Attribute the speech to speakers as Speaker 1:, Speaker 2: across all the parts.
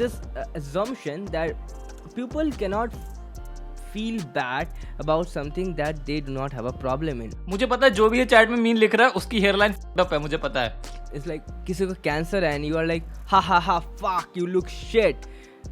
Speaker 1: this assumption that people cannot feel bad about something that they do not have a problem in.
Speaker 2: मुझे पता है जो भी ये चैट में मीन लिख रहा है उसकी हेयरलाइन अप है, मुझे पता है.
Speaker 1: It's like किसी को cancer है and you are like ha ha ha fuck you look shit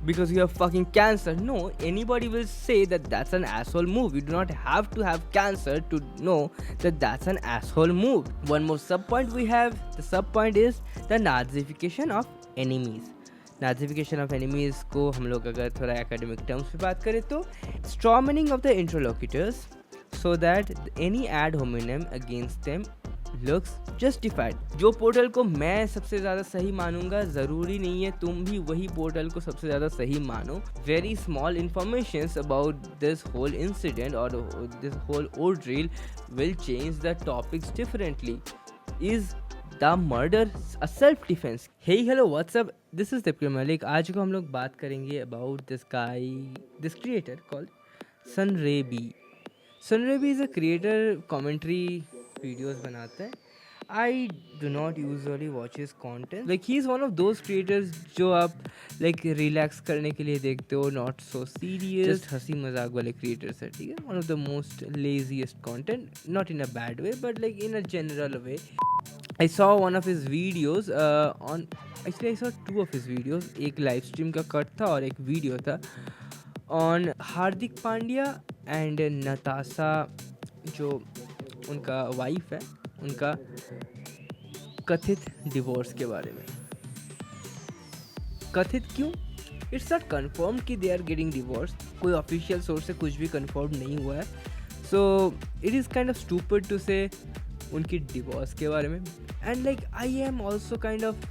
Speaker 1: because you have fucking cancer. No, anybody will say that that's an asshole move. You do not have to have cancer to know that that's an asshole move. One more sub point we have. The sub point is the Nazification of enemies. Nazification of enemies को हम लोग अगर थोड़ा academic terms पे बात करें तो strawmanning of the interlocutors so that any ad hominem against them looks justified. जो पोर्टल को मैं सबसे ज़्यादा सही मानूंगा ज़रूरी नहीं है तुम भी वही पोर्टल को सबसे ज़्यादा सही मानो. Very small informations about this whole incident or this whole ordeal will change the topics differently. Is the murder a self defense? Hey hello what's up, this is Dipkir Malik. आज को हम लोग बात करेंगे about this creator called Sunray. Sunray is a creator, commentary videos बनाता है. I do not usually watch his content. Like he's one of those creators जो आप like relax करने के लिए देखते हो, not so serious, just हंसी मजाक वाले creators है, ठीक है. One of the most laziest content, not in a bad way, but like in a general way. I saw one of his videos actually I saw two of his videos. एक live stream का cut था और एक video था on Hardik Pandya and Natasha जो उनका wife है, उनका कथित डिवोर्स के बारे में. कथित क्यों? इट्स नॉट कंफर्म कि दे आर गेटिंग डिवोर्स. कोई ऑफिशियल सोर्स से कुछ भी कंफर्म नहीं हुआ है. So it is kind of stupid to say उनकी डिवोर्स के बारे में. And like I am also kind of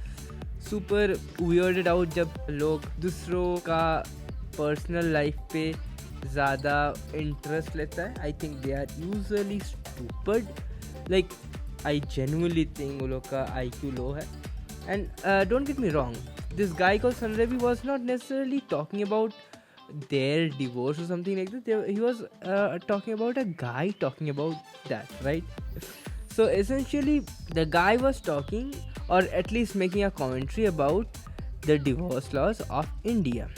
Speaker 1: super weirded out जब लोग दूसरों का पर्सनल लाइफ पे ज़्यादा इंटरेस्ट लेता है. I think they are usually stupid. Like I genuinely think वो लोग का IQ low है. And don't get me wrong, this guy called Sunray was not necessarily talking about their divorce or something like that. He was talking about a guy talking about that, right? So essentially the guy was talking or at least making a commentary about the divorce laws of India,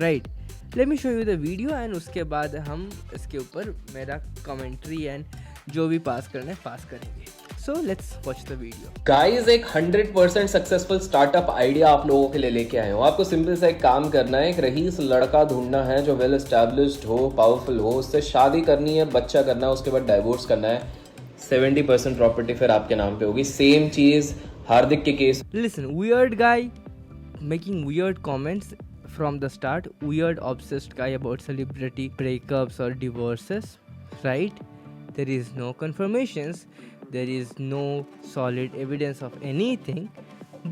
Speaker 1: right? Let me show you the video and उसके बाद हम इसके ऊपर मेरा commentary and जो भी पास करना है पास करेंगे. So let's watch the video.
Speaker 3: Guys, एक 100% सक्सेसफुल स्टार्टअप आइडिया आप लोगों के लिए लेके आए हो. आपको सिंपल सा एक काम करना है, एक रईस लड़का ढूंढना है जो वेल एस्टैब्लिश्ड हो, पावरफुल हो, उससे शादी करनी है, बच्चा करना है, उसके बाद डाइवोर्स करना है. 70% प्रॉपर्टी फिर आपके नाम पे होगी. सेम चीज हार्दिक के case.
Speaker 1: Listen, weird guy making weird comments from the start. Weird obsessed guy about celebrity breakups or divorces, right? There is no confirmations. There is no solid evidence of anything.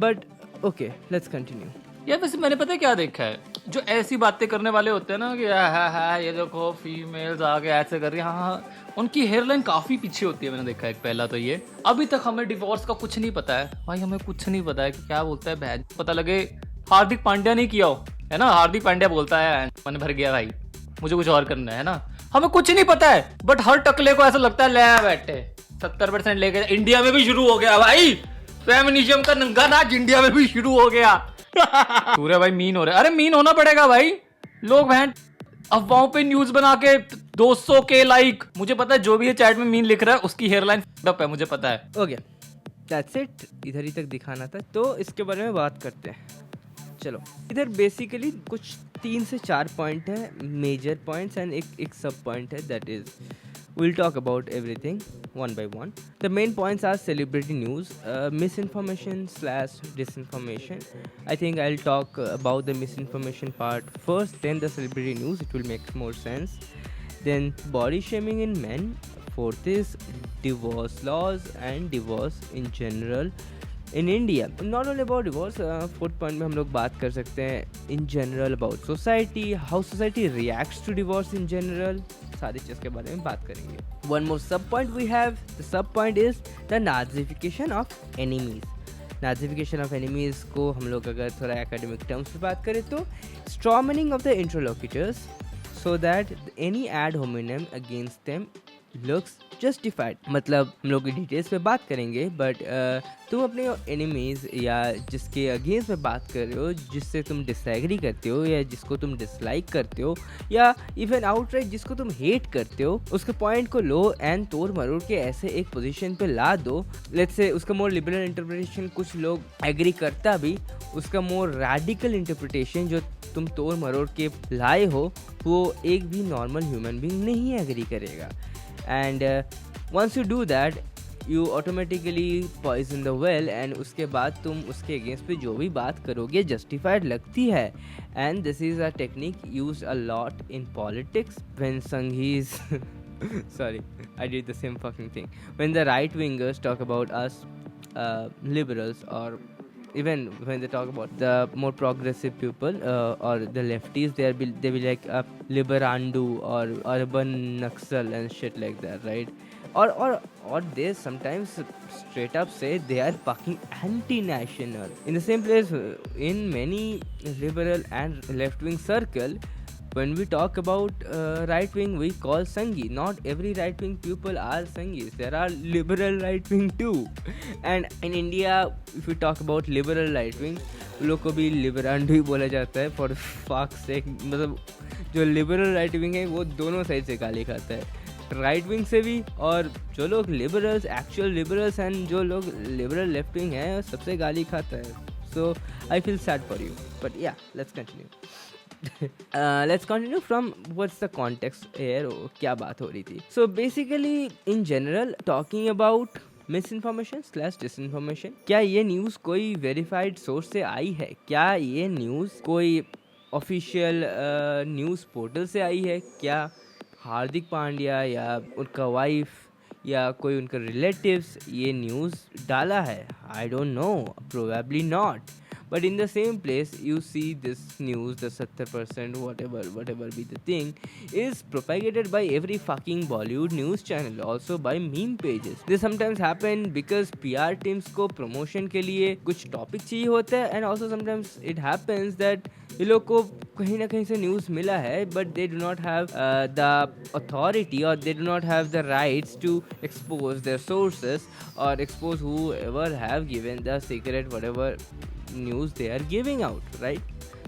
Speaker 1: But okay, let's continue.
Speaker 2: यार वैसे मैंने पता है क्या देखा है, जो ऐसी बातें करने वाले होते हैं ना कि हाँ ये देखो फीमेल्स आगे ऐसे कर रही है, हाँ उनकी हेयरलाइन काफ़ी पीछे होती है. मैंने देखा है पहला तो ये. अभी तक हमें डिवोर्स का कुछ नहीं पता है भाई, हमें कुछ नहीं पता है कि क्या बोलता है बहन. पता लगे हार्दिक पांड्या नहीं किया हो, है ना. हार्दिक पांड्या बोलता है मन भर गया भाई, मुझे कुछ और करना है ना. हमें कुछ नहीं पता है, बट हर टकले को ऐसा लगता है ले बैठे 70% लेके. इंडिया में भी शुरू हो गया भाई फेमिनिज्म का नंगा नाच, इंडिया में भी शुरू हो गया. पूरे भाई मीन हो रहे. अरे मीन होना पड़ेगा भाई. लोग बहन अफवाहों पे न्यूज बना के 200 के लाइक. मुझे पता है जो भी ये चैट में मीन लिख रहा है उसकी हेयरलाइन अप है, मुझे पता है.
Speaker 1: Okay that's it. इधर ही तक दिखाना था तो इसके बारे में बात करते हैं. चलो इधर बेसिकली कुछ 3 से 4 पॉइंट है, मेजर पॉइंट्स एंड एक सब पॉइंट है. That is we'll talk about everything one by one. The main points are celebrity news, misinformation / disinformation. I think I'll talk about the misinformation part first, then the celebrity news. It will make more sense. Then body shaming in men. Fourth is divorce laws and divorce in general in India. Not only about divorce, fourth point में हम लोग बात कर सकते हैं in general about society, how society reacts to divorce in general. सारी चीज़ के बारे में बात करेंगे. One more sub point we have. The sub point is the Nazification of enemies. Nazification of enemies को हम लोग अगर थोड़ा academic terms में बात करें तो strawmanning of the interlocutors so that any ad hominem against them looks justified. मतलब हम लोग डिटेल्स पे बात करेंगे, बट तुम अपने एनिमीज या जिसके अगेंस्ट में बात कर रहे हो, जिससे तुम डिसएग्री करते हो या जिसको तुम डिसलाइक करते हो या इवन आउटराइट जिसको तुम हेट करते हो, उसके पॉइंट को लो एंड तोड़ मरोड़ के ऐसे एक पोजीशन पे ला दो। लेट्स से उसका मोर लिबरल इंटरप्रिटेशन कुछ लोग एग्री करता भी, उसका मोर रैडिकल इंटरप्रिटेशन जो तुम तोड़ मरोड़ के लाए हो वो एक भी नॉर्मल ह्यूमन बीइंग नहीं एग्री करेगा। And once you do that you automatically poison the well, and उसके बाद तुम उसके अगेंस्ट पे जो भी बात करोगे जस्टिफाइड लगती है। And this is a technique use a lot in politics when Sanghis sorry, I did the same fucking thing. When the right wingers talk about us liberals, or even when they talk about the more progressive people or the lefties, they be like liberandu or urban naxal and shit like that, right? Or they sometimes straight up say they are fucking anti-national. In the same place, in many liberal and left-wing circle, when we talk about right wing, we call Sanghi. Not every right wing people are Sanghis. There are liberal right wing too. And in India, if we talk about liberal right wing, लोग को भी लिबरांडो ही बोला जाता है for fuck sake. मतलब जो liberal right wing है वो दोनों साइड से गाली खाता है, राइट विंग से भी, और जो लोग लिबरल्स एक्चुअल लिबरल्स एंड जो लोग लिबरल लेफ्ट विंग है सबसे गाली खाता है। So I feel sad for you, but yeah let's continue. Let's continue from what's the context here, क्या बात हो रही थी। So basically in general talking about misinformation slash disinformation, क्या ये न्यूज़ कोई वेरीफाइड सोर्स से आई है? क्या ये न्यूज़ कोई ऑफिशियल न्यूज़ पोर्टल से आई है? क्या हार्दिक पांड्या या उनका वाइफ या कोई उनका रिलेटिव्स ये न्यूज़ डाला है? I don't know, probably not. But in the same place, you see this news, the 70%, whatever be the thing, is propagated by every fucking Bollywood news channel, also by meme pages. This sometimes happen because PR teams को promotion के लिए कुछ topic चाहिए होता है, and also sometimes it happens that ये लोग को कहीं ना कहीं से न्यूज़ मिला है, but they do not have the authority or they do not have the rights to expose their sources or expose whoever have given the secret whatever news they are giving out, right?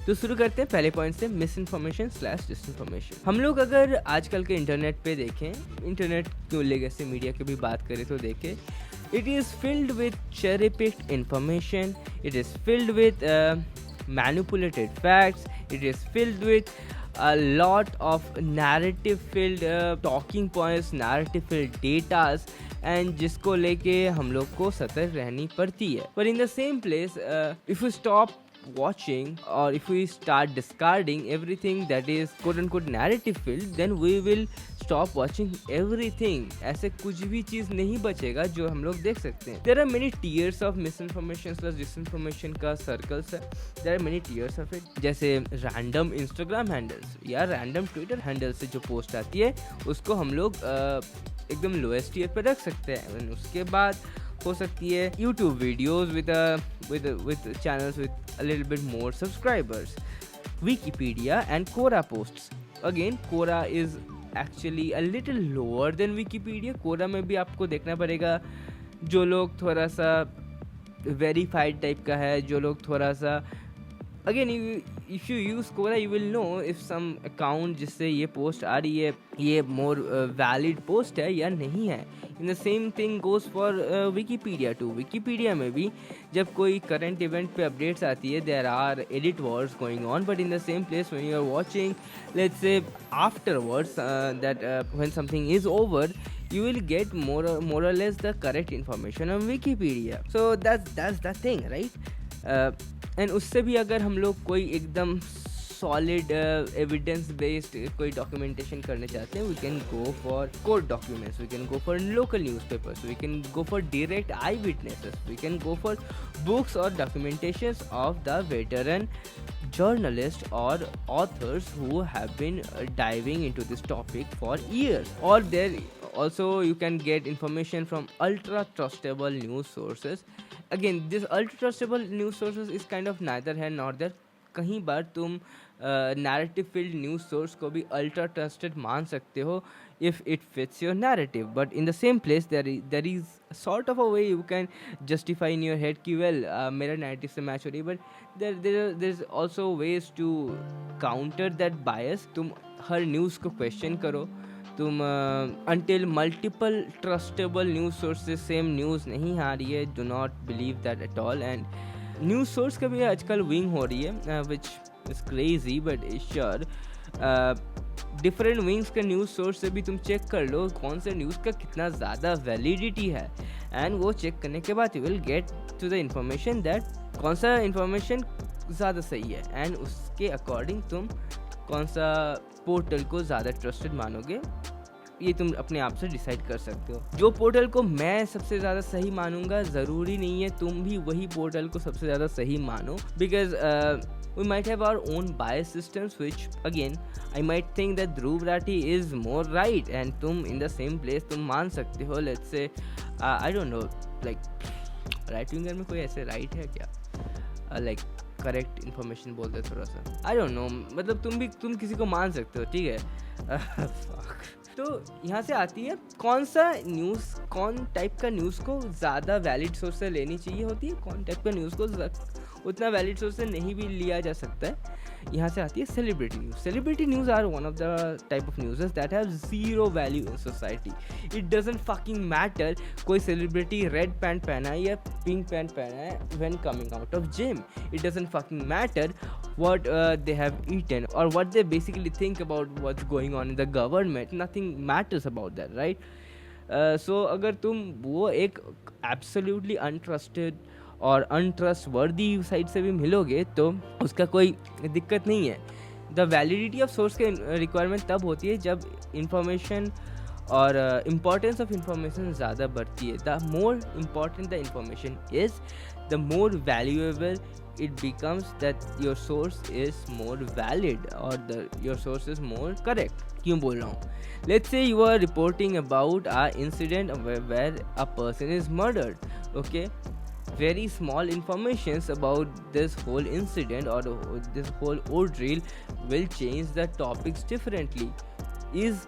Speaker 1: तो शुरू करते हैं पहले point से, miss information slash disinformation. हम लोग अगर आजकल के इंटरनेट पे देखें, इंटरनेट क्यों लेगेसी मीडिया की भी बात करें तो देखें, it is filled with cherry picked information, it is filled with manipulated facts, it is filled with a lot of narrative filled talking points, narrative filled datas, and जिसको लेके हम लोग को सतर्क रहनी पड़ती है। But in the same place, if we stop watching or if we start discarding everything that is quote unquote narrative filled, then we will stop watching everything. ऐसे कुछ भी चीज़ नहीं बचेगा जो हम लोग देख सकते हैं। There are many tiers of misinformation plus disinformation का circles है। There are many tiers of it. जैसे random Instagram handles या random Twitter handles से जो पोस्ट आती है उसको हम लोग एकदम लोएस्ट टियर पे रख सकते हैं। उसके बाद हो सकती है YouTube videos with channels with a little bit more subscribers, Wikipedia and Quora posts. Again, Quora is actually a little lower than Wikipedia. Quora में भी आपको देखना पड़ेगा जो लोग थोड़ा सा वेरीफाइड टाइप का है, जो लोग थोड़ा सा again if you use Quora you will know if some account जिससे ये पोस्ट आ रही है ये more valid पोस्ट है या नहीं है। In the same thing goes for Wikipedia too. Wikipedia में भी जब कोई current event पे updates आती है there are edit wars going on, but in the same place when you are watching, let's say afterwards that when something is over you will get more or less the correct information on Wikipedia. So that's the thing, right? And उससे भी अगर हम लोग कोई एकदम solid evidence based कोई documentation करने चाहते हैं, we can go for court documents, we can go for local newspapers, we can go for direct eyewitnesses, we can go for books और documentations of the veteran journalists or authors who have been diving into this topic for years. Or there also you can get information from ultra trustable news sources. Again, this ultra trustable news sources is kind of neither here nor there. कहीं बार तुम narrative field news source को भी ultra trusted मान सकते हो if it fits your narrative, but in the same place there is sort of a way you can justify in your head कि well मेरा narrative से match हो रही है, but there's also ways to counter that bias. तुम हर news को question करो, तुम until multiple trustable news sources same news नहीं आ रही है, do not believe that at all. And news source का भी आजकल wing हो रही है, which is crazy, but sure different wings के न्यूज़ सोर्स से भी तुम चेक कर लो कौन से न्यूज़ का कितना ज़्यादा वैलिडिटी है, एंड वो चेक करने के बाद you will get to the information that कौन सा इंफॉर्मेशन ज़्यादा सही है, एंड उसके अकॉर्डिंग तुम कौन सा पोर्टल को ज़्यादा ट्रस्टेड मानोगे, ये तुम अपने आप से डिसाइड कर सकते हो. जो पोर्टल को मैं सबसे ज़्यादा सही मानूंगा, ज़रूरी नहीं है तुम भी वही पोर्टल को सबसे ज़्यादा सही मानो, because we might have our own bias systems, which again I might think that Dhruv Rathi is more right, and तुम in the same place तुम मान सकते हो. let's say I don't know, like right winger में कोई ऐसे right है क्या, like correct information बोलते थोड़ा सा, I don't know, मतलब तुम किसी को मान सकते हो, ठीक है. fuck. तो यहाँ से आती है कौन सा न्यूज़, कौन टाइप का न्यूज़ को ज़्यादा वैलिड सोर्स से लेनी चाहिए होती है, कौन टाइप का न्यूज़ को उतना वैलिड सोर्स से नहीं भी लिया जा सकता है. यहाँ से आती है celebrity news. Celebrity news are one of the type of news that have zero value in society. It doesn't fucking matter कोई सेलिब्रिटी रेड पैंट पहना है या पिंक पैंट पहना है when coming out of gym. It doesn't fucking matter what they have eaten or what they basically think about what's going on in the government. Nothing matters about that, right? So अगर तुम वो एक absolutely untrusted और untrustworthy side से भी मिलोगे तो उसका कोई दिक्कत नहीं है. द वैलिडिटी ऑफ सोर्स के रिक्वायरमेंट तब होती है जब इंफॉर्मेशन और इम्पॉर्टेंस ऑफ इंफॉर्मेशन ज़्यादा बढ़ती है. The more important the information is, the more valuable it becomes that your source is more valid or your source is more correct. क्यों बोल रहा हूँ? Let's say you are reporting about a incident where a person is murdered. Okay, very small informations about this whole incident or this whole ordeal will change the topics differently. Is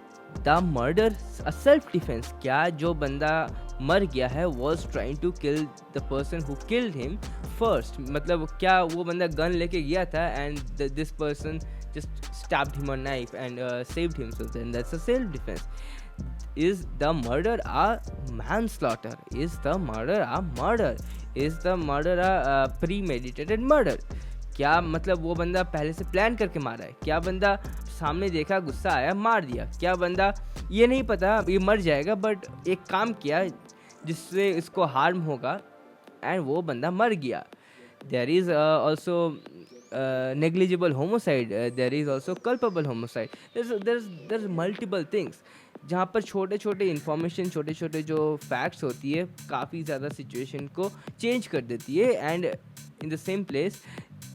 Speaker 1: the murder a self defense? क्या जो बंदा मर गया है was trying to kill the person who killed him first? मतलब क्या वो बंदा गन लेके गया था and this person just stabbed him a knife and saved himself, then that's a self defense. Is the murder a manslaughter? Is the murder a murder? Is the murder a premeditated murder? क्या मतलब वो बंदा पहले से plan करके मारा है? क्या बंदा सामने देखा, गुस्सा आया, मार दिया? क्या बंदा ये नहीं पता ये मर जाएगा बट एक काम किया जिससे इसको हार्म होगा एंड वो बंदा मर गया? There is also negligible homicide, there is also culpable homicide. There is multiple things जहाँ पर छोटे छोटे इन्फॉर्मेशन, छोटे छोटे जो फैक्ट्स होती है काफ़ी ज़्यादा सिचुएशन को चेंज कर देती है. And in the same place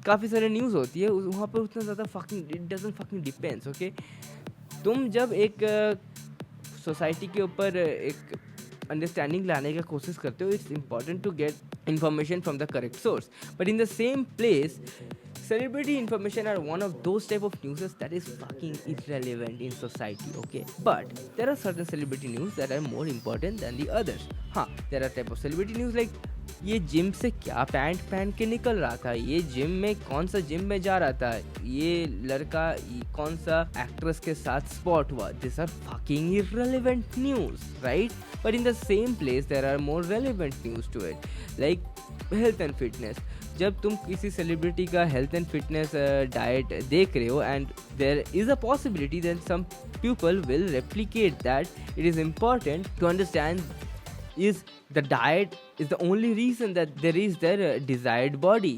Speaker 1: काफ़ी सारे न्यूज़ होती है वहाँ पर उतना ज़्यादा fucking it doesn't fucking depends. Okay, तुम जब एक सोसाइटी के ऊपर एक अंडरस्टैंडिंग लाने का कोशिश करते हो, it's important to get information from the correct source. But in the same place celebrity information are one of those type of news that is fucking irrelevant in society. Okay, but there are certain celebrity news that are more important than the others. हाँ, there are type of celebrity news like ये gym से क्या pant पहन के निकल रहा था, ये जिम में कौन सा जिम में जा रहा था, ये लड़का कौन सा एक्ट्रेस के साथ स्पॉट हुआ. This are fucking irrelevant news, right? But in the same place there are more relevant news to it, like health and fitness. जब तुम किसी सेलिब्रिटी का हेल्थ एंड फिटनेस डाइट देख रहे हो and there is a possibility that some people will replicate that, it is important to understand is the diet is the only reason that there is their desired body.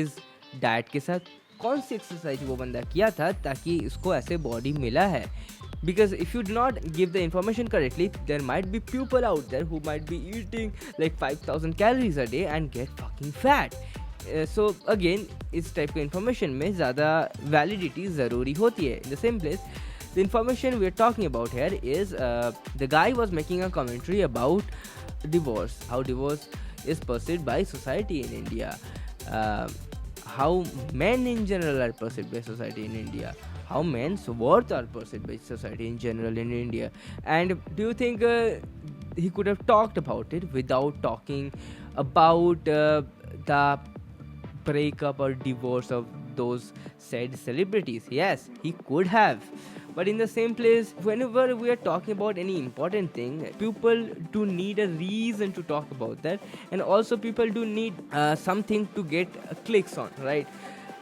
Speaker 1: is diet के साथ कौन सी exercise वो बंदा किया था ताकि इसको ऐसे बॉडी मिला है. Because if you do not give the information correctly, there might be people out there who might be eating like 5,000 calories a day and get fucking fat. So again, इस टाइप के information में ज़्यादा validity ज़रूरी होती है. In the same place, the information we are talking about here is the guy was making a commentary about divorce, how divorce is perceived by society in India, how men in general are perceived by society in India, how men's worth are perceived by society in general in India. And do you think he could have talked about it without talking about the breakup or divorce of those said celebrities? Yes, he could have. But in the same place, whenever we are talking about any important thing, people do need a reason to talk about that, and also people do need something to get clicks on, right?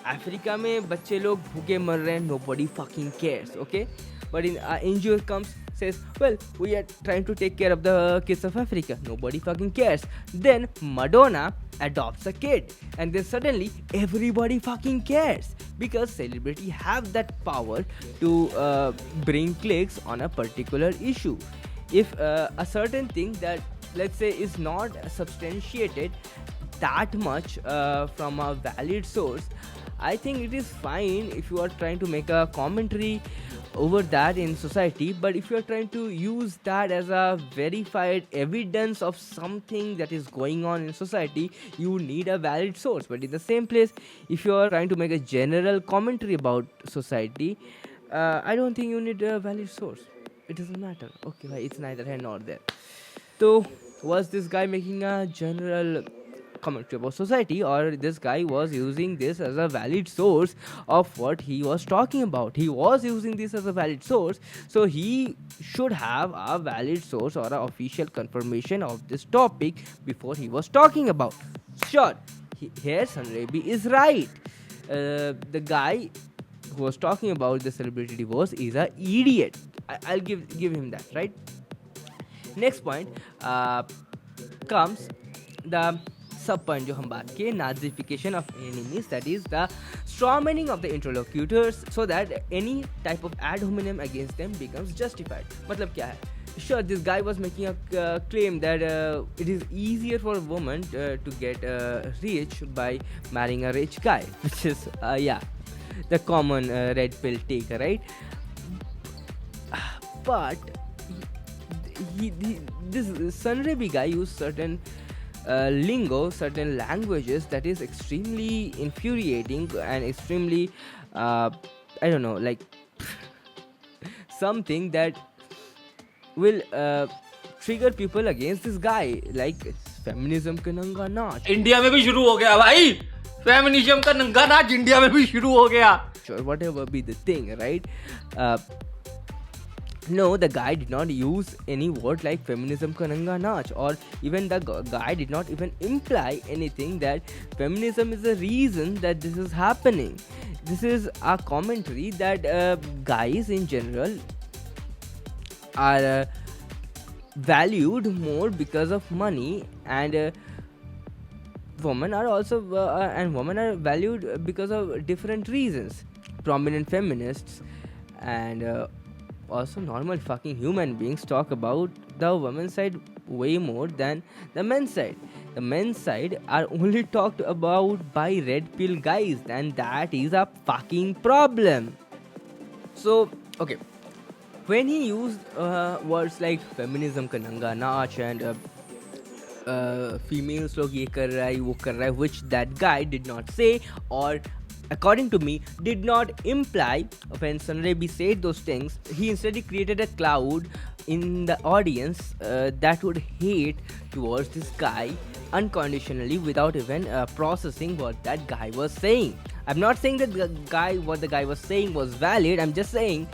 Speaker 1: Africa में बच्चे लोग भूखे मर रहे हैं, nobody fucking cares, okay? But in NGO comes, says, well, we are trying to take care of the kids of Africa, nobody fucking cares. Then Madonna adopts a kid, and then suddenly everybody fucking cares, because celebrity have that power to bring clicks on a particular issue. If a certain thing that, let's say, is not substantiated that much from a valid source, I think it is fine if you are trying to make a commentary over that in society. But if you are trying to use that as a verified evidence of something that is going on in society, you need a valid source. But in the same place, if you are trying to make a general commentary about society, I don't think you need a valid source. It doesn't matter. Okay, it's neither here nor there. So was this guy making a general commentary about society, or this guy was using this as a valid source of what he was talking about? He was using this as a valid source, so he should have a valid source or an official confirmation of this topic before he was talking about. Sure, here Sunrebi is right. The guy who was talking about the celebrity divorce is an idiot. I'll give him that, right? Next point comes the sub point जो हम बात किए, Nazification of enemies, that is the strawmanning of the interlocutors so that any type of ad hominem against them becomes justified. मतलब क्या है? Sure, this guy was making a claim that it is easier for a woman to get rich by marrying a rich guy, which is the common red pill taker, right? But this Sunrebi guy used certain lingo, certain languages that is extremely infuriating and extremely I don't know, like something that will trigger people against this guy, like feminism का नंगा नाच
Speaker 2: India में भी शुरू हो गया भाई. Feminism का नंगा नाच इंडिया में भी शुरू हो गया.
Speaker 1: Sure, whatever be the thing, right? No, the guy did not use any word like feminism ka nanga naach, or even the guy did not even imply anything that feminism is the reason that this is happening. This is a commentary that guys in general are valued more because of money, and women are also women are valued because of different reasons. Prominent feminists and also normal fucking human beings talk about the women's side way more than the men's side. The men's side are only talked about by red pill guys, and that is a fucking problem. So okay, when he used words like feminism ka nanga naach and females log ye kar raha hai wo kar raha hai, which that guy did not say, or according to me did not imply. When Sunrebi said those things, he instead created a cloud in the audience that would hate towards this guy unconditionally without even processing what that guy was saying. I'm not saying that what the guy was saying was valid. I'm just saying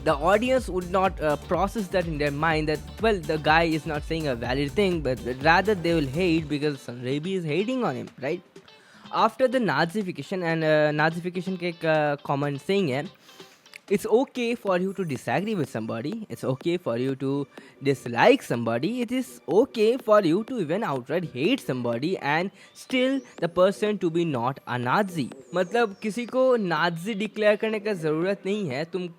Speaker 1: the audience would not process that in their mind, that well, the guy is not saying a valid thing, but rather they will hate because Sunrebi is hating on him, right? After the Nazification, and Nazification के एक common saying है, it's okay for you to disagree with somebody, it's okay for you to dislike somebody, it is okay for you to even outright hate somebody and still the person to be not a Nazi. मतलब किसी को Nazi declare करने का ज़रूरत नहीं है. तुम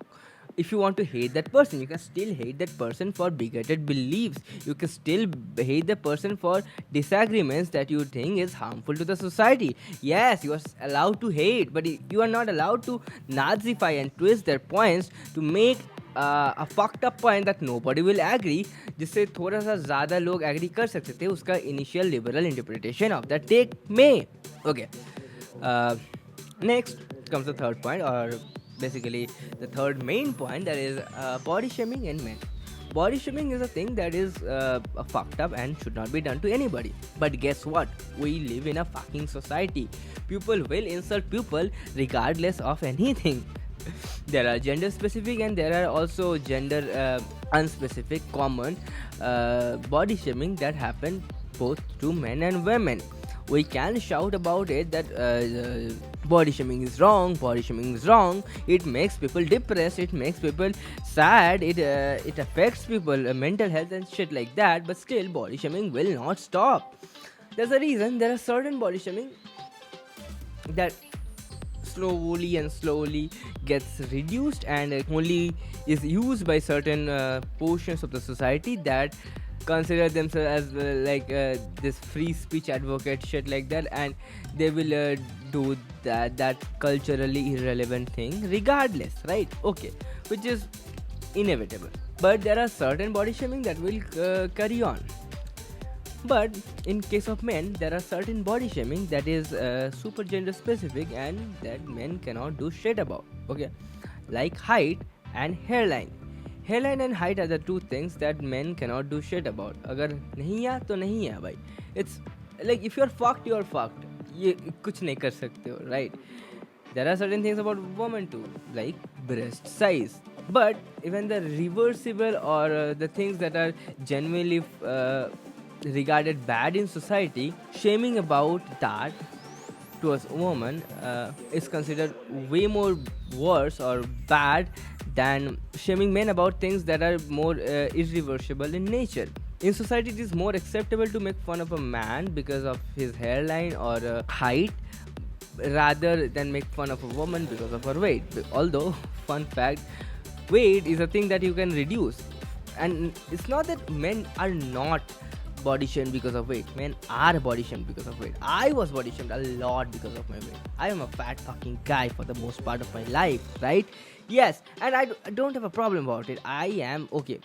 Speaker 1: if you want to hate that person, you can still hate that person for bigoted beliefs. You can still hate the person for disagreements that you think is harmful to the society. Yes, you are allowed to hate, but you are not allowed to Nazify and twist their points to make a fucked up point that nobody will agree, जिससे थोड़ा सा ज़्यादा लोग agree कर सकते थे. उसका initial liberal interpretation of that take में. Okay. Uh, Next comes the third point, or basically the third main point, that is body shaming in men. Body shaming is a thing that is fucked up and should not be done to anybody. But guess what? We live in a fucking society. People will insult people regardless of anything. There are gender specific and there are also gender unspecific common body shaming that happen both to men and women. We can shout about it that body shaming is wrong, body shaming is wrong. It makes people depressed, it makes people sad, it affects people mental health and shit like that. But still, body shaming will not stop. There's a reason. There are certain body shaming that slowly gets reduced and only is used by certain portions of the society that consider themselves as this free speech advocate shit like that, and they will do that culturally irrelevant thing regardless, right? Okay, which is inevitable. But there are certain body shaming that will carry on. But in case of men, there are certain body shaming that is super gender specific and that men cannot do shit about. Okay, like height and hairline. Hairline and height are the two things that men cannot do shit about. अगर नहीं है तो नहीं है भाई. It's like if you're fucked, you're fucked. ये कुछ नहीं कर सकते हो, right? There are certain things about women too, like breast size. But even the reversible or the things that are genuinely regarded bad in society, shaming about that towards a woman is considered way more worse or bad than shaming men about things that are more irreversible in nature. In society, it is more acceptable to make fun of a man because of his hairline or height rather than make fun of a woman because of her weight. Although, fun fact, weight is a thing that you can reduce. And it's not that men are not body shamed because of weight. Men are body shamed because of weight. I was body shamed a lot because of my weight. I am a fat fucking guy for the most part of my life, right? Yes, and I don't have a problem about it. I am okay.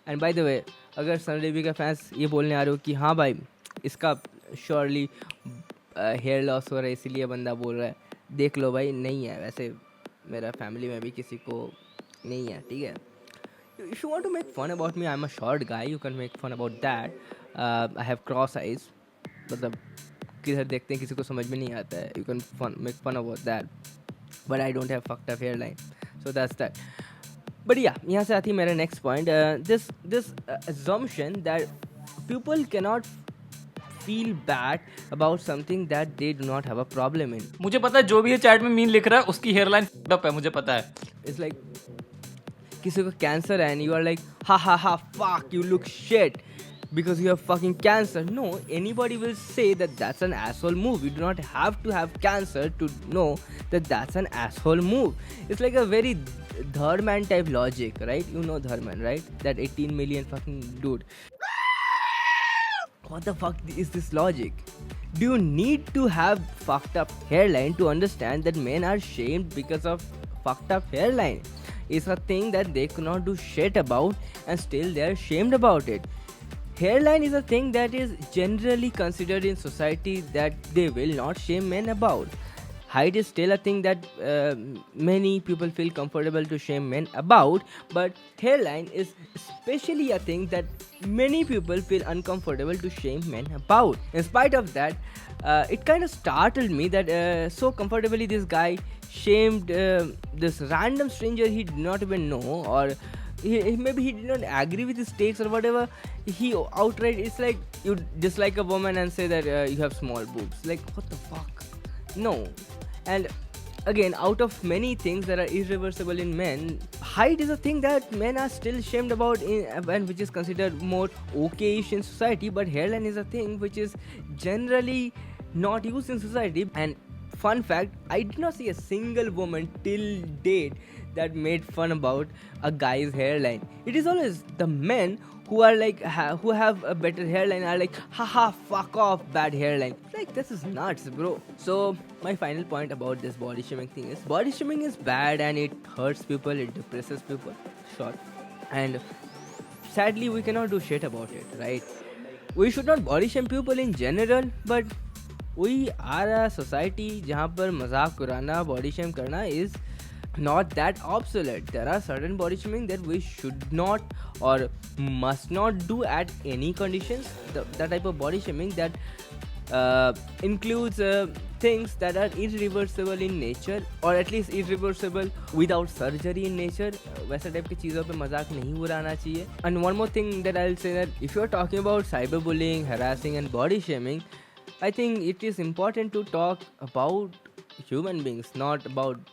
Speaker 1: And by the way, अगर सनी देवी का fans ये बोलने आ रहे हो कि हाँ भाई इसका श्योरली हेयर लॉस हो रहा है इसीलिए बंदा बोल रहा है, देख लो भाई, नहीं है वैसे. मेरा फैमिली में भी किसी को नहीं है, ठीक है. If you want to make fun about me, I'm a short guy, you can make fun about that. I have cross eyes, मतलब किधर देखते हैं किसी को समझ में नहीं आता है. You can make fun about that, but I don't have fucked up hairline, so that's that. But yeah, यहाँ से आती है मेरा next point. This assumption that people cannot feel bad about something that they do not have a problem in.
Speaker 2: मुझे पता है जो भी ये चैट में मीन लिख रहा है उसकी हेयरलाइन अप है, मुझे पता है.
Speaker 1: It's like किसी को कैंसर है and you are like ha ha ha fuck you look shit because you have fucking cancer. No, anybody will say that that's an asshole move. You do not have to have cancer to know that that's an asshole move. It's like a very Dharman type logic, right? You know Dharman, right? That 18 million fucking dude. What the fuck is this logic? Do you need to have fucked up hairline to understand that men are shamed because of fucked up hairline? It's a thing that they cannot do shit about and still they are shamed about it. Hairline is a thing that is generally considered in society that they will not shame men about. Height is still a thing that many people feel comfortable to shame men about, but hairline is especially a thing that many people feel uncomfortable to shame men about. In spite of that, it kind of startled me that so comfortably this guy shamed this random stranger he did not even know, or maybe he did not agree with his takes or whatever. He outright, it's like you dislike a woman and say that you have small boobs. Like, what the fuck? No. And again, out of many things that are irreversible in men, height is a thing that men are still shamed about and which is considered more okay-ish in society, but hairline is a thing which is generally not used in society. And fun fact, I did not see a single woman till date that made fun about a guy's hairline. It is always the men who are like who have a better hairline are like haha fuck off bad hairline. Like, this is nuts, bro. So my final point about this body shaming thing is body shaming is bad and it hurts people, it depresses people, sure, and sadly we cannot do shit about it, right? We should not body shame people in general, but we are a society जहाँ पर मजाक उड़ाना, body shame करना is not that obsolete. There are certain body shaming that we should not or must not do at any conditions. The type of body shaming that includes things that are irreversible in nature or at least irreversible without surgery in nature. वैसे type की चीज़ों पे मजाक नहीं उड़ाना चाहिए. And one more thing that I'll say, that if you're talking about cyberbullying, harassing and body shaming, I think it is important to talk about human beings, not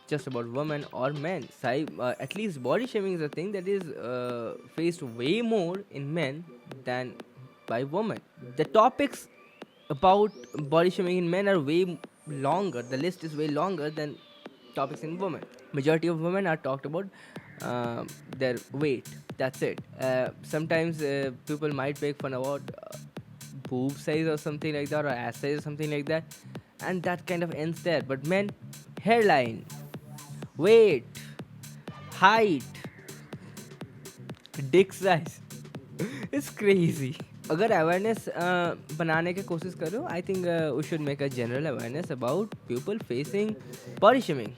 Speaker 1: just about women or men. At least body shaming is a thing that is faced way more in men than by women. The topics about body shaming in men are way longer. The list is way longer than topics in women. Majority of women are talked about their weight. That's it. Sometimes people might make fun about boob size or something like that, or ass size or something like that, and that kind of ends there. But men, hairline, weight, height, dick size, it's crazy. अगर awareness बनाने की कोशिश करो, I think we should make a general awareness about people facing body shaming.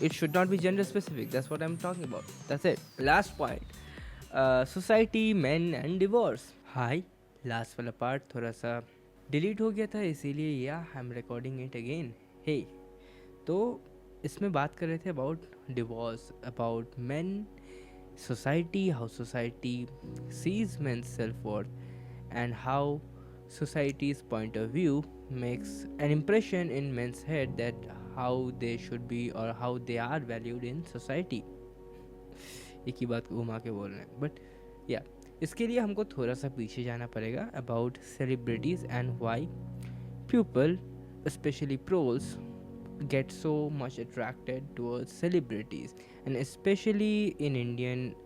Speaker 1: It should not be gender specific. That's what I'm talking about. That's it. Last point. Society, men and divorce. Hi. Last वाला part थोड़ा सा delete हो गया था, इसीलिए yeah I am recording it again. Hey, तो इसमें बात कर रहे थे about divorce, about men, society, how society sees men's self-worth, and how society's point of view makes an impression in men's head that how they should be or how they are valued in society. एक ही बात को घुमा के बोल रहे हैं, but या इसके लिए हमको थोड़ा सा पीछे जाना पड़ेगा about celebrities and why people specially trolls get so much attracted towards celebrities. And especially in Indian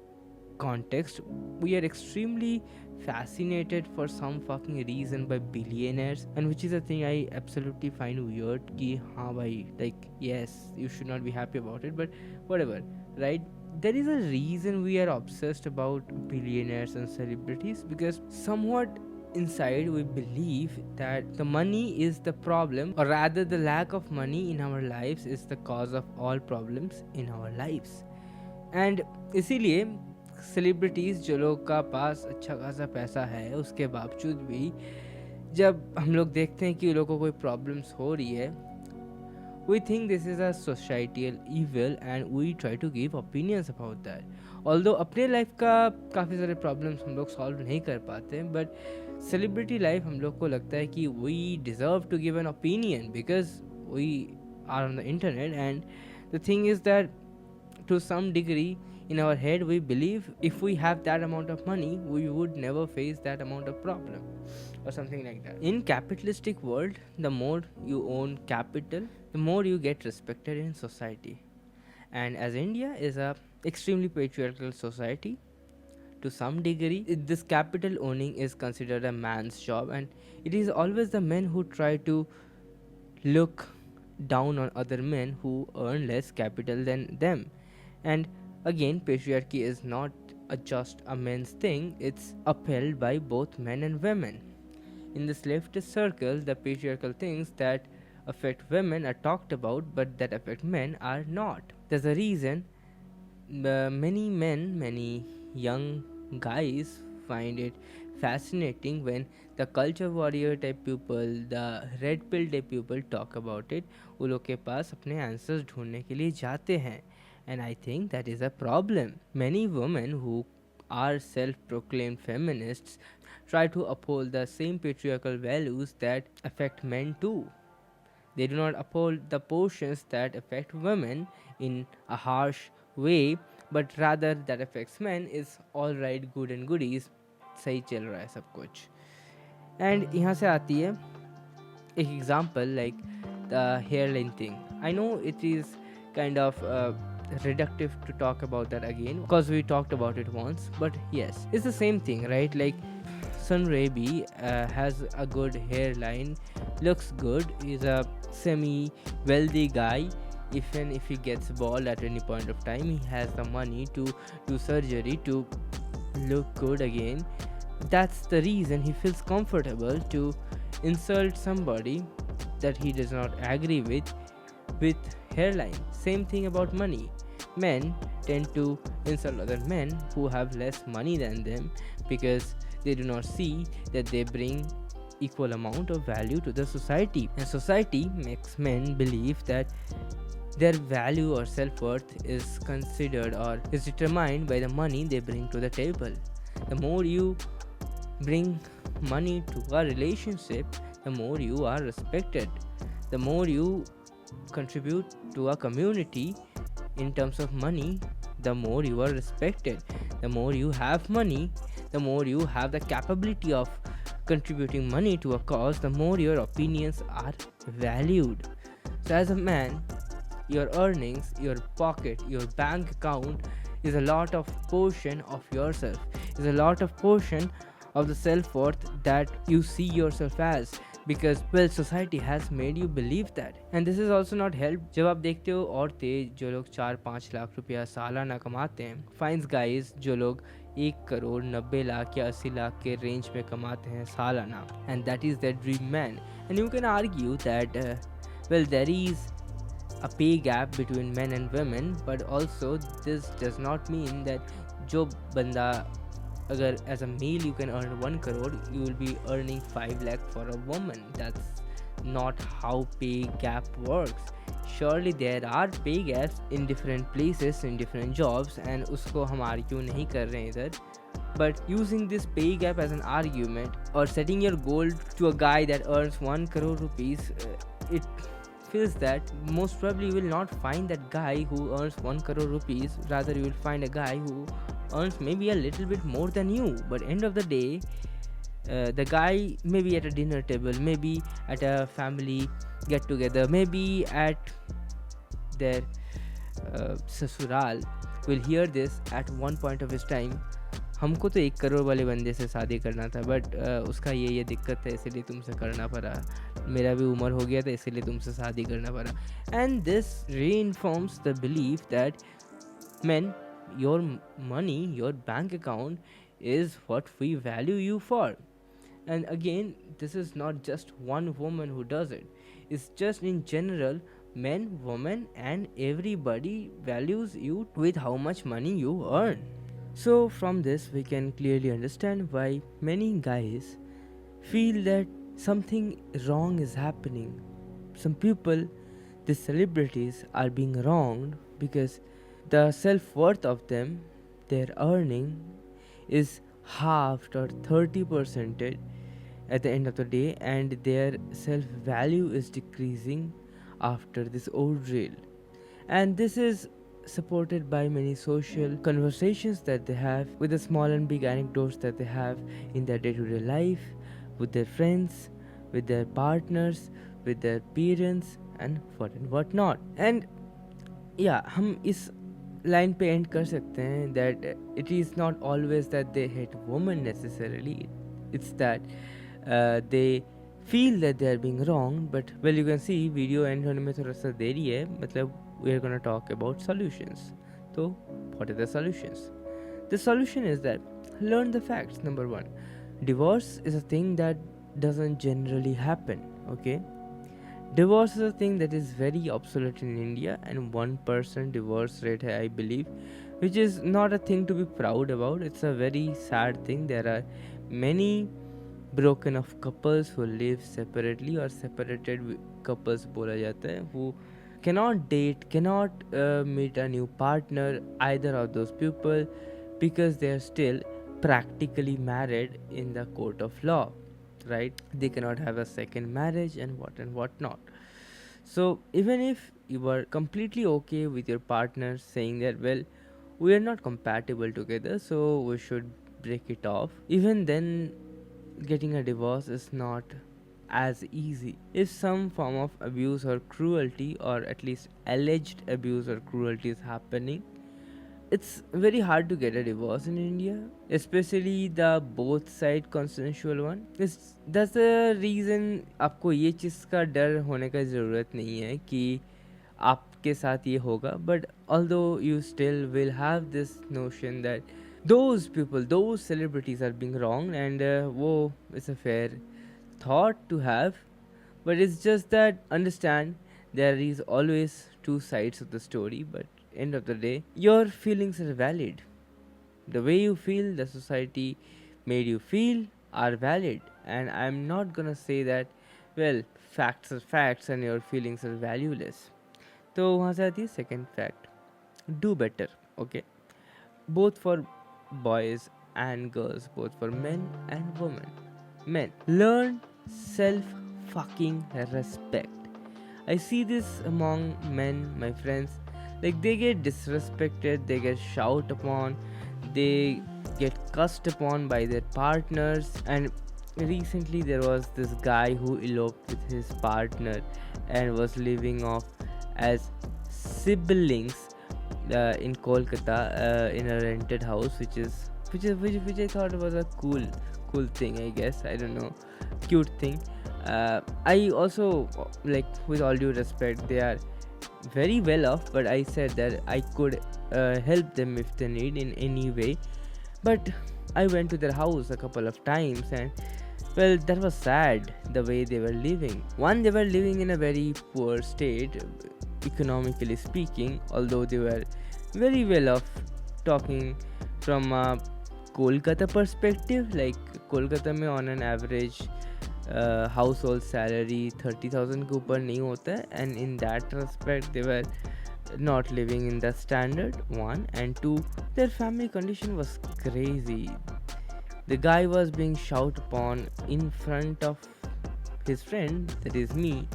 Speaker 1: context, we are extremely fascinated for some fucking reason by billionaires, and which is a thing I absolutely find weird ki haan bhai, like yes, you should not be happy about it, but whatever, right? There is a reason we are obsessed about billionaires and celebrities, because somewhat inside we believe that the money is the problem, or rather the lack of money in our lives is the cause of all problems in our lives. And इसीलिए celebrities जो लोग का पास अच्छा खासा पैसा है, उसके बावजूद भी जब हम लोग देखते हैं कि उन लोगों को कोई प्रॉब्लम्स हो रही है, we think this is a societal evil and we try to give opinions about that. Although अपने लाइफ का काफ़ी सारे प्रॉब्लम्स हम लोग सॉल्व नहीं कर पाते हैं, बट सेलिब्रिटी लाइफ हम लोग को लगता है कि we deserve to give an opinion because we are on the internet. And the thing is that to some degree in our head we believe if we have that amount of money we would never face that amount of problem or something like that. In capitalistic world, the more you own capital, the more you get respected in society. And as India is a extremely patriarchal society, to some degree this capital owning is considered a man's job, and it is always the men who try to look down on other men who earn less capital than them. And again, patriarchy is not just a men's thing, it's upheld by both men and women. In this leftist circle, the patriarchal things that affect women are talked about, but that affect men are not. There's a reason many young guys find it fascinating when the culture warrior type people, the red pill type people talk about it. वो लोग के पास अपने answers ढूंढने के लिए जाते हैं. And I think that is a problem. Many women who are self-proclaimed feminists try to uphold the same patriarchal values that affect men too. They do not uphold the portions that affect women in a harsh way, but rather that affects men is all right, good and goodies, सही चल रहा है सब कुछ. And यहाँ से आती है एक example like the hairline thing. I know it is kind of reductive to talk about that again because we talked about it once, but yes, it's the same thing, right? Like Sun Raby has a good hairline, looks good, he's a semi-wealthy guy. Even if he gets bald at any point of time, he has the money to do surgery to look good again. That's the reason he feels comfortable to insult somebody that he does not agree with hairline. Same thing about money. Men tend to insult other men who have less money than them because they do not see that they bring equal amount of value to the society, and society makes men believe that their value or self-worth is considered or is determined by the money they bring to the table. The more you bring money to a relationship, the more you are respected. The more you contribute to a community in terms of money, the more you are respected. The more you have money, the more you have the capability of contributing money to a cause, the more your opinions are valued. So, as a man, your earnings, your pocket, your bank account is a lot of portion of yourself, is a lot of portion of the self-worth that you see yourself as, because well society has made you believe that. And this is also not helped जब आप देखते हो औरतें जो लोग 4-5 लाख रुपया सालाना कमाते हैं, फाइंस गाइज जो लोग 1 करोड़ 90 लाख या 80 लाख के रेंज में कमाते हैं सालाना, and that is their dream man. And you can argue that well there is a pay gap between men and women, but also this does not mean that जो बंदा अगर as a male you can earn 1 crore, you will be earning 5 lakh for a woman. That's not how pay gap works. Surely there are pay gaps in different places, in different jobs, and उसको हम argue नहीं कर रहे हैं इधर. But using this pay gap as an argument or setting your goal to a guy that earns 1 crore rupees, it feels that most probably you will not find that guy who earns 1 crore rupees. Rather, you will find a guy who earns maybe a little bit more than you. But end of the day, the guy maybe at a dinner table, maybe at a family get together, maybe at their sasural, will hear this at one point of his time. हमको तो 1 करोड़ वाले बंदे से शादी करना था, but उसका ये दिक्कत है, इसीलिए तुमसे करना पड़ा. मेरा भी उम्र हो गया था, इसीलिए तुमसे शादी करना पड़ा. And this reinforces the belief that men, your money, your bank account is what we value you for. And again, this is not just one woman who does it. It's just in general, men, women, and everybody values you with how much money you earn. So from this we can clearly understand why many guys feel that something wrong is happening. Some people, the celebrities, are being wronged because the self-worth of them, their earning, is halved or 30% at the end of the day, and their self-value is decreasing after this ordeal. And this is supported by many social conversations that they have, with the small and big anecdotes that they have in their day-to-day life, with their friends, with their partners, with their parents, and what not. And yeah, हम इस line पे end कर सकते हैं that it is not always that they hate women necessarily. It's that they feel that they are being wrong. But well, you can see video end होने में थोड़ा सा देरी है, मतलब we are going to talk about solutions. So what are the solutions? The solution is that learn the facts. Number 1, divorce is a thing that doesn't generally happen. Okay, divorce is a thing that is very obsolete in India, and 1% divorce rate hai, I believe, which is not a thing to be proud about. It's a very sad thing. There are many broken off couples who live separately, or separated couples बोला जाता है, who cannot date, cannot meet a new partner, either of those people, because they are still practically married in the court of law, right? They cannot have a second marriage and what not. So even if you are completely okay with your partner saying that, well, we are not compatible together, so we should break it off, even then getting a divorce is not as easy. If some form of abuse or cruelty, or at least alleged abuse or cruelty, is happening, it's very hard to get a divorce in India, especially the both side consensual one. That's the reason आपको ये चीज़ का डर होने का ज़रूरत नहीं है कि आपके साथ ये होगा. But although you still will have this notion that those people, those celebrities are being wronged, and वो it's a fair thought to have, But it's just that understand there is always two sides of the story, but end of the day, your feelings are valid. The way you feel, the society made you feel are valid. And I'm not gonna say that, well, facts are facts and your feelings are valueless. तो वहाँ से आती है second fact, do better. Okay, both for boys and girls, both for men and women. Men, learn self fucking respect. I see this among men, my friends. Like they get disrespected, they get shout upon, they get cussed upon by their partners. And recently there was this guy who eloped with his partner and was living off as siblings in Kolkata in a rented house, which I thought was a cool thing. I guess, I don't know, cute thing. I also, like, with all due respect, they are very well off, but I said that I could help them if they need in any way. But I went to their house a couple of times, and well, that was sad the way they were living. One, they were living in a very poor state, economically speaking, although they were very well off. Talking from a Kolkata perspective, like Kolkata में on an average household salary 30,000 के ऊपर नहीं होता है, and in that respect they were not living in that standard. One, and two, their family condition was crazy. The guy was being shouted upon in front of his friend, that is me,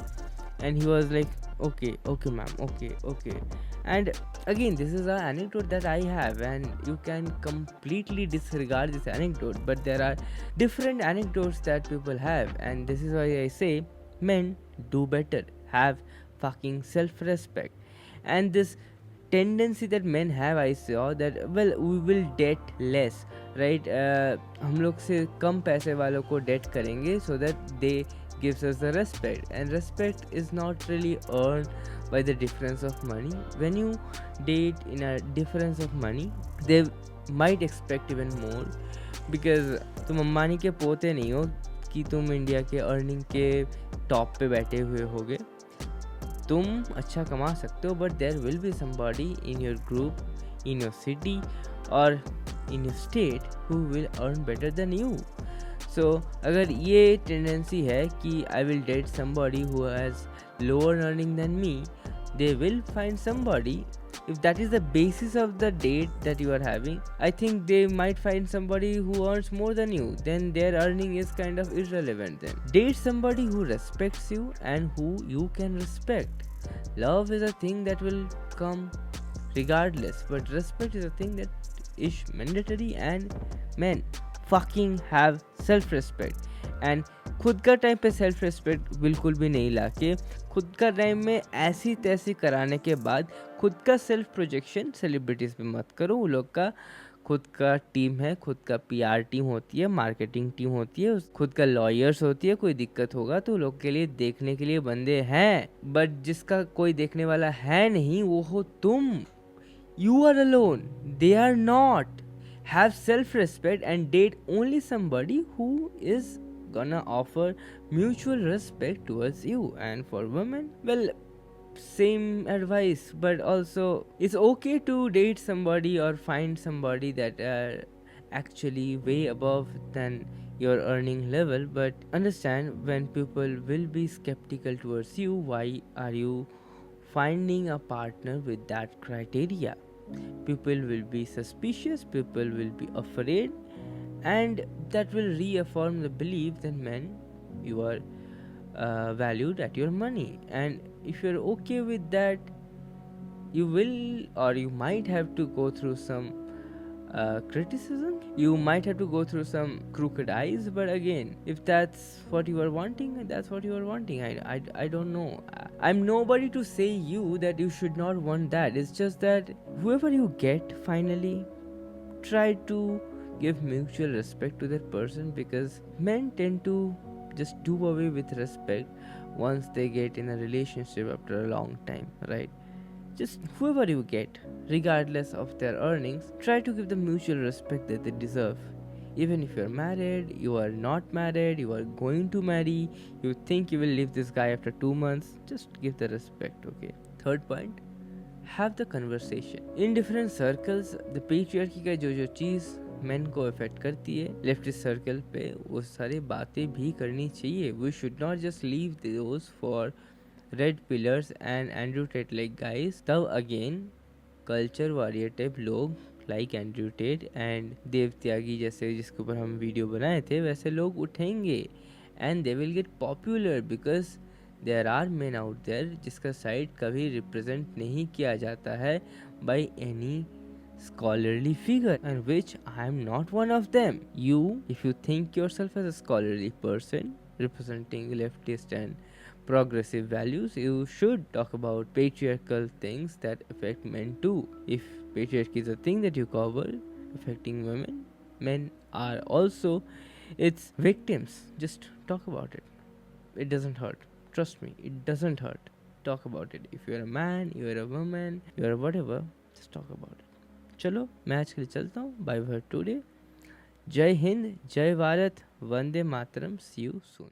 Speaker 1: and he was like, okay ma'am, okay. And again, this is an anecdote that I have, and you can completely disregard this anecdote, but there are different anecdotes that people have, and this is why I say, men, do better, have fucking self-respect. And this tendency that men have, I saw that, well, we will debt less, right? हम लोग से कम पैसे वालों को debt करेंगे so that they gives us the respect, and respect is not really earned by the difference of money. When you date in a difference of money, they might expect even more, because तुम अंबानी के पोते नहीं हो कि तुम India के earning के top पे बैठे हुए होगे. तुम अच्छा कमा सकते हो, but there will be somebody in your group, in your city और in your state who will earn better than you. So अगर ये टेंडेंसी है कि I will date somebody who has lower earning than me, they will find somebody. If that is the basis of the date that you are having, I think they might find somebody who earns more than you. Then their earning is kind of irrelevant. Then date somebody who respects you and who you can respect. Love is a thing that will come regardless, but respect is a thing that is mandatory. And men, fucking have self-respect. And खुद का time पे self respect बिल्कुल भी नहीं लाके खुद का time में ऐसी तैसी कराने के बाद खुद का सेल्फ प्रोजेक्शन सेलिब्रिटीज़ पे मत करो. वो लोग का खुद का टीम है, खुद का पीआर टीम होती है, मार्केटिंग टीम होती है, खुद का लॉयर्स होती है. कोई दिक्कत होगा तो लोग के लिए देखने के लिए बंदे हैं, बट जिसका कोई देखने वाला है नहीं वो हो तुम. You are alone, they are not. Have self respect and date only somebody who is gonna offer mutual respect towards you. And for women, well, same advice, but also it's okay to date somebody or find somebody that are actually way above than your earning level. But understand, when people will be skeptical towards you, why are you finding a partner with that criteria? People will be suspicious, people will be afraid, and that will reaffirm the belief that, men, you are valued at your money. And if you're okay with that, you will, or you might have to go through some criticism, you might have to go through some crooked eyes. But again, if that's what you are wanting, that's what you are wanting. I don't know, I'm nobody to say you that you should not want that. It's just that whoever you get, finally try to give mutual respect to that person, because men tend to just do away with respect once they get in a relationship after a long time, right? Just whoever you get, regardless of their earnings, try to give them mutual respect that they deserve. Even if you're married, you are not married, you are going to marry, you think you will leave this guy after 2 months, just give the respect, okay? Third point, have the conversation. In different circles, the patriarchy का जो चीज़ man को affect करती है, leftist circle पे वो सारी बातें भी करनी चाहिए. We should not just leave those for red pillars and Andrew Tate like guys. तब again कल्चर वॉरियर टाइप लोग लाइक एंड्रू टेट एंड देव त्यागी जैसे जिसके ऊपर हम वीडियो बनाए थे, वैसे लोग उठेंगे and they will get popular because there are men out there जिसका साइड कभी रिप्रेजेंट नहीं किया जाता है by any scholarly figure, and which I am not one of them. You, if you think yourself as a scholarly person representing leftist and progressive values, you should talk about patriarchal things that affect men too. If patriarchy is a thing that you cover affecting women, men are also its victims. Just talk about it. It doesn't hurt. Trust me, it doesn't hurt. Talk about it. If you're a man, you're a woman, you're whatever, just talk about it. चलो मैं आज के लिए चलता हूँ. Bye bye today. Jai Hind, जय भारत, वंदे मातरम. सी you soon.